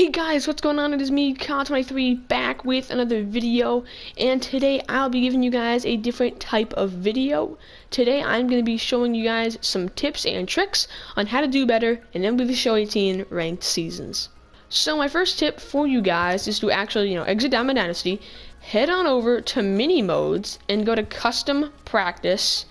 Hey guys, what's going on? It is me, Kyle23, back with another video, and today I'll be giving you guys a different type of video. Today I'm going to be showing you guys some tips and tricks on how to do better in MLB The Show 18 ranked seasons. So my first tip for you guys is to actually, exit Diamond Dynasty, head on over to mini modes, and go to custom practice.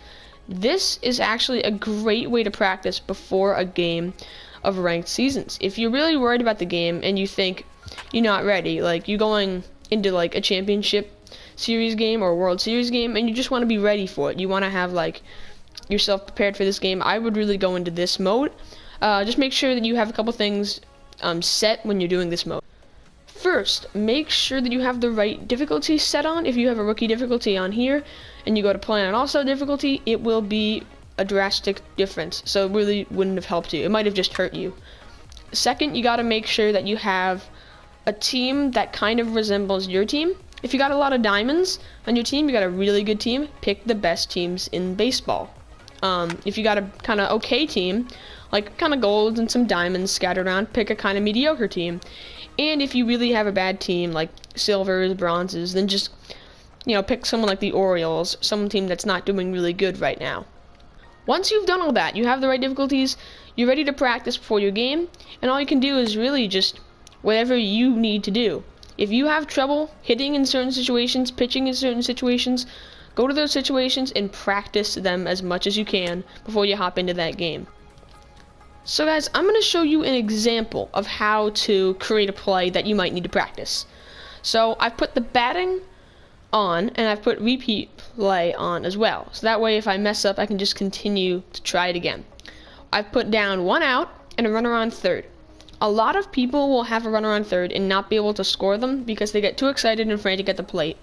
This is actually a great way to practice before a game of ranked seasons. If you're really worried about the game and you think you're not ready, like you're going into like a championship series game or a World Series game and you just want to be ready for it, you want to have like yourself prepared for this game, I would really go into this mode. Just make sure that you have a couple things set when you're doing this mode. First, make sure that you have the right difficulty set on. If you have a rookie difficulty on here and you go to play on also difficulty, it will be a drastic difference, so it really wouldn't have helped you. It might have just hurt you. Second, you got to make sure that you have a team that kind of resembles your team. If you got a lot of diamonds on your team, you got a really good team, pick the best teams in baseball. If you got a kind of okay team, like kind of golds and some diamonds scattered around, pick a kind of mediocre team. And if you really have a bad team, like silvers, bronzes, then just, pick someone like the Orioles, some team that's not doing really good right now. Once you've done all that, you have the right difficulties, you're ready to practice before your game, and all you can do is really just whatever you need to do. If you have trouble hitting in certain situations, pitching in certain situations, go to those situations and practice them as much as you can before you hop into that game. So guys, I'm going to show you an example of how to create a play that you might need to practice. So I've put the batting on, and I've put repeat play on as well. So that way if I mess up, I can just continue to try it again. I've put down one out and a runner on third. A lot of people will have a runner on third and not be able to score them because they get too excited and frantic at the plate.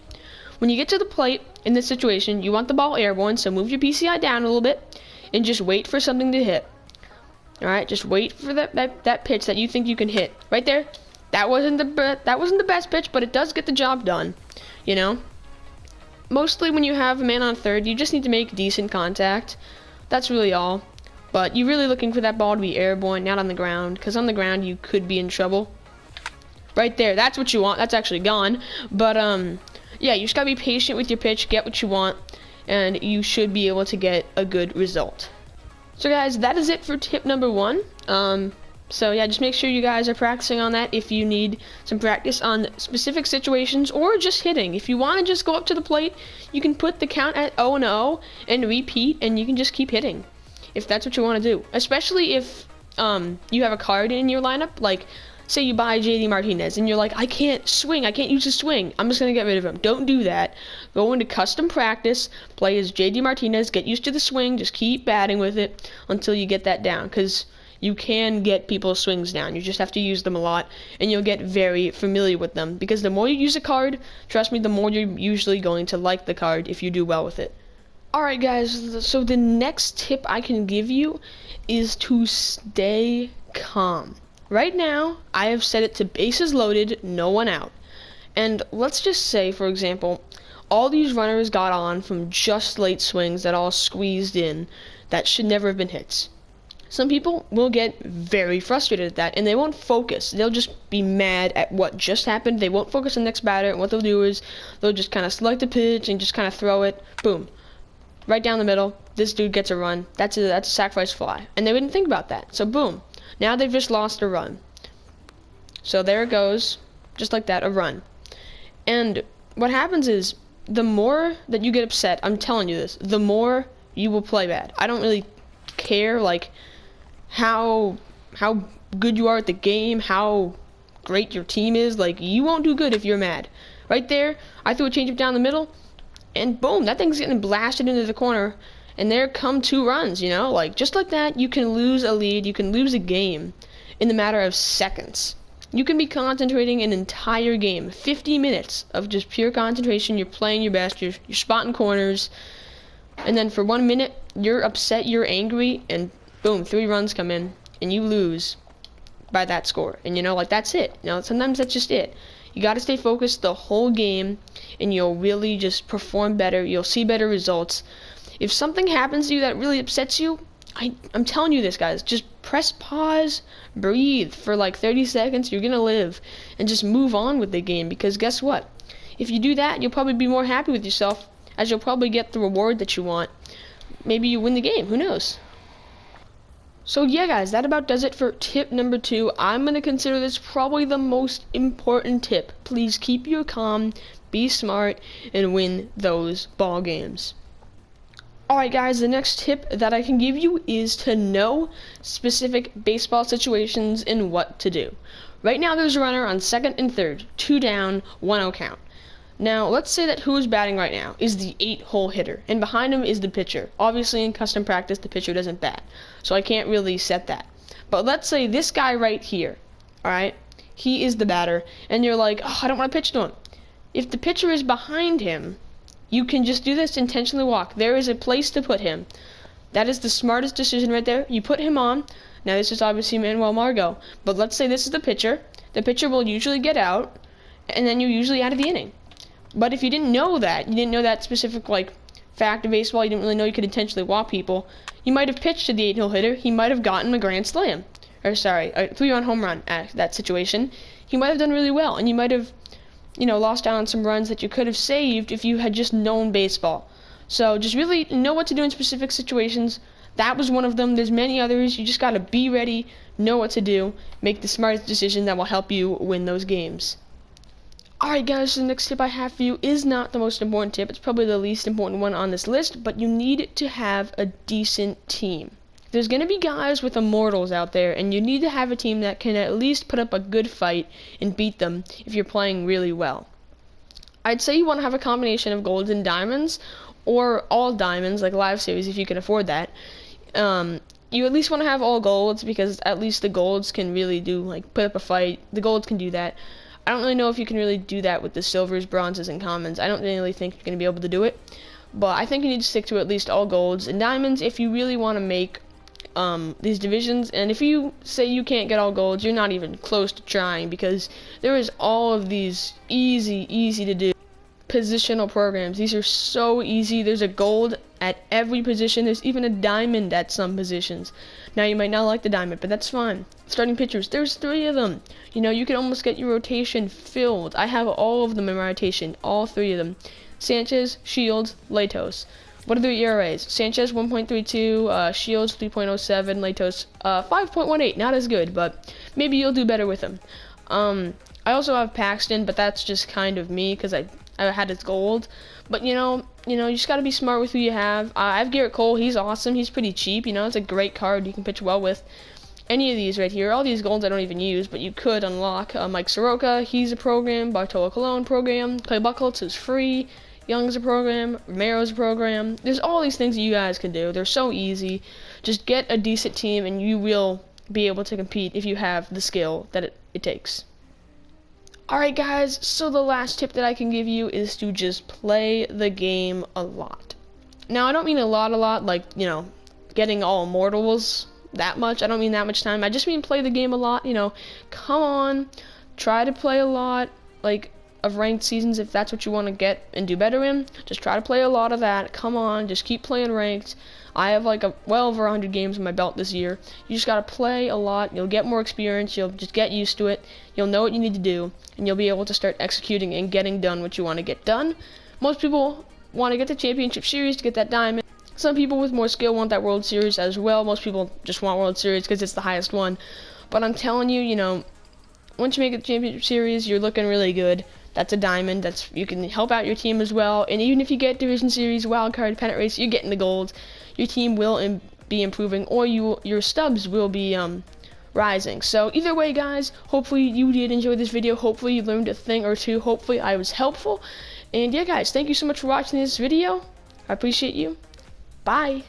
When you get to the plate in this situation, you want the ball airborne, so move your PCI down a little bit and just wait for something to hit. Alright, just wait for that pitch that you think you can hit. Right there. That wasn't the best pitch, but it does get the job done. Mostly when you have a man on third, you just need to make decent contact. That's really all. But you're really looking for that ball to be airborne, not on the ground, because on the ground you could be in trouble. Right there, that's what you want. That's actually gone. But yeah, you just gotta be patient with your pitch, get what you want, and you should be able to get a good result. So guys, that is it for tip number 1. So yeah, just make sure you guys are practicing on that if you need some practice on specific situations or just hitting. If you want to just go up to the plate, you can put the count at 0-0 and repeat, and you can just keep hitting if that's what you want to do. Especially if you have a card in your lineup, like say you buy JD Martinez and you're like, I can't swing, I can't use a swing, I'm just going to get rid of him. Don't do that. Go into custom practice, play as JD Martinez, get used to the swing, just keep batting with it until you get that down, because you can get people's swings down. You just have to use them a lot, and you'll get very familiar with them, because the more you use a card, trust me, the more you're usually going to like the card if you do well with it. Alright guys, so the next tip I can give you is to stay calm. Right now, I have set it to bases loaded, no one out. And let's just say, for example, all these runners got on from just late swings that all squeezed in that should never have been hits. Some people will get very frustrated at that, and they won't focus. They'll just be mad at what just happened. They won't focus on the next batter, and what they'll do is they'll just kind of select a pitch and just kind of throw it, boom, right down the middle. This dude gets a run. That's a sacrifice fly, and they wouldn't think about that. So boom, now they've just lost a run. So there it goes, just like that, a run. And what happens is, the more that you get upset, I'm telling you this, the more you will play bad. I don't really care, like, how good you are at the game, how great your team is. Like, you won't do good if you're mad. Right there, I threw a changeup down the middle, and boom, that thing's getting blasted into the corner, and there come 2 runs, like, just like that, you can lose a lead, you can lose a game in the matter of seconds. You can be concentrating an entire game, 50 minutes of just pure concentration. You're playing your best, you're spotting corners, and then for 1 minute, you're upset, you're angry, and boom, 3 runs come in, and you lose by that score. And like, that's it. Sometimes that's just it. You got to stay focused the whole game, and you'll really just perform better. You'll see better results. If something happens to you that really upsets you, I'm telling you this, guys. Just press pause, breathe for like 30 seconds. You're gonna live, and just move on with the game, because guess what? If you do that, you'll probably be more happy with yourself, as you'll probably get the reward that you want. Maybe you win the game, who knows? So yeah, guys, that about does it for tip number 2. I'm going to consider this probably the most important tip. Please keep your calm, be smart, and win those ball games. Alright guys, the next tip that I can give you is to know specific baseball situations and what to do. Right now there's a runner on second and third, 2 down, 1-0 count. Now, let's say that who's batting right now is the 8-hole hitter, and behind him is the pitcher. Obviously, in custom practice, the pitcher doesn't bat, so I can't really set that. But let's say this guy right here, alright, he is the batter, and you're like, oh, I don't want to pitch to him. If the pitcher is behind him, you can just do this, intentionally walk. There is a place to put him. That is the smartest decision right there. You put him on. Now, this is obviously Manuel Margot, but let's say this is the pitcher. The pitcher will usually get out, and then you're usually out of the inning. But if you didn't know that, you didn't know that specific fact of baseball, you didn't really know you could intentionally walk people, you might have pitched to the 8-hole hitter, he might have gotten a grand slam. Or sorry, a 3-run home run at that situation. He might have done really well, and you might have, lost out on some runs that you could have saved if you had just known baseball. So just really know what to do in specific situations. That was one of them. There's many others. You just got to be ready, know what to do, make the smartest decision that will help you win those games. Alright guys, so the next tip I have for you is not the most important tip. It's probably the least important one on this list, but you need to have a decent team. There's going to be guys with immortals out there, and you need to have a team that can at least put up a good fight and beat them if you're playing really well. I'd say you want to have a combination of golds and diamonds, or all diamonds, like live series if you can afford that. You at least want to have all golds, because at least the golds can really put up a fight. The golds can do that. I don't really know if you can really do that with the silvers, bronzes, and commons. I don't really think you're going to be able to do it. But I think you need to stick to at least all golds and diamonds if you really want to make these divisions. And if you say you can't get all golds, you're not even close to trying, because there is all of these easy to do positional programs. These are so easy. There's a gold at every position. There's even a diamond at some positions. Now, you might not like the diamond, but that's fine. Starting pitchers, there's 3 of them. You can almost get your rotation filled. I have all of them in my rotation, all 3 of them. Sanchez, Shields, Latos. What are their ERAs? Sanchez 1.32, Shields 3.07, Latos 5.18. Not as good, but maybe you'll do better with them. I also have Paxton, but that's just kind of me, because I had his gold. But you just gotta be smart with who you have. I have Garrett Cole. He's awesome. He's pretty cheap. It's a great card you can pitch well with. Any of these right here, all these golds I don't even use, but you could unlock. Mike Soroka, he's a program. Bartolo Colon program. Clay Buchholz is free. Young's a program. Romero's a program. There's all these things that you guys can do. They're so easy. Just get a decent team, and you will be able to compete if you have the skill that it takes. Alright guys, so the last tip that I can give you is to just play the game a lot. Now, I don't mean a lot, like, getting all immortals that much. I don't mean that much time. I just mean play the game a lot, come on, try to play a lot, of ranked seasons if that's what you want to get and do better in. Just try to play a lot of that. Come on, just keep playing ranked. I have well over 100 games in my belt this year. You just gotta play a lot. You'll get more experience. You'll just get used to it. You'll know what you need to do, and you'll be able to start executing and getting done what you want to get done. Most people want to get the championship series to get that diamond. Some people with more skill want that World Series as well. Most people just want World Series because it's the highest one. But I'm telling you, once you make it the championship series, you're looking really good. That's a diamond. You can help out your team as well. And even if you get division series, wild card, pennant race, you're getting the gold. Your team will be improving, or your stubs will be rising. So either way, guys, hopefully you did enjoy this video. Hopefully you learned a thing or two. Hopefully I was helpful. And yeah, guys, thank you so much for watching this video. I appreciate you. Bye.